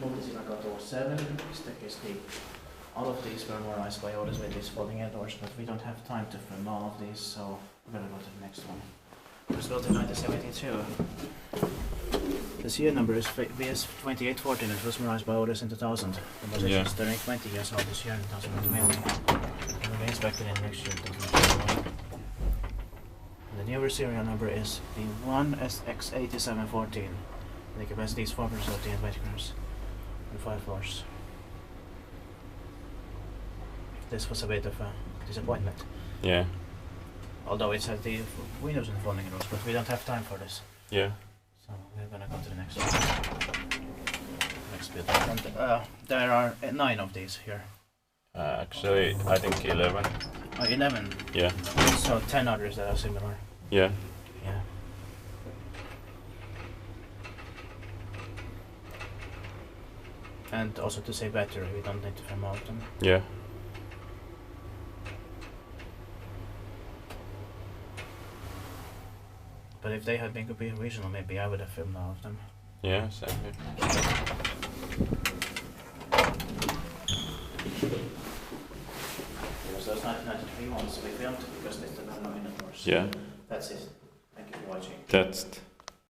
Multisillankatu 7 is the all of these were modernized by Otis with these folding head doors, but we don't have time to film all of these, so we're gonna go to the next one. It was built in 1972. The serial number is VS2814. It was modernized by Otis in 2000. The position is turning 20 years old this year in 2020. It will be inspected in next year, 2021. The newer serial number is the 1SX8714. The capacity is 438 weight grams and 5 floors. This was a bit of a disappointment. Yeah. Although it has the windows and folding doors, but we don't have time for this. Yeah. So we're gonna go to the next one. Next building. And, there are 9 of these here. Actually, I think 11. 11? Yeah. So 10 others that are similar. Yeah. Yeah. And also to say better, we don't need to film all of them. Yeah. But if they had been completely regional, maybe I would have filmed all of them. Yeah, same here. Because those 1993 ones we filmed because they still have no indoors. Yeah. That's it. Thank you for watching. That's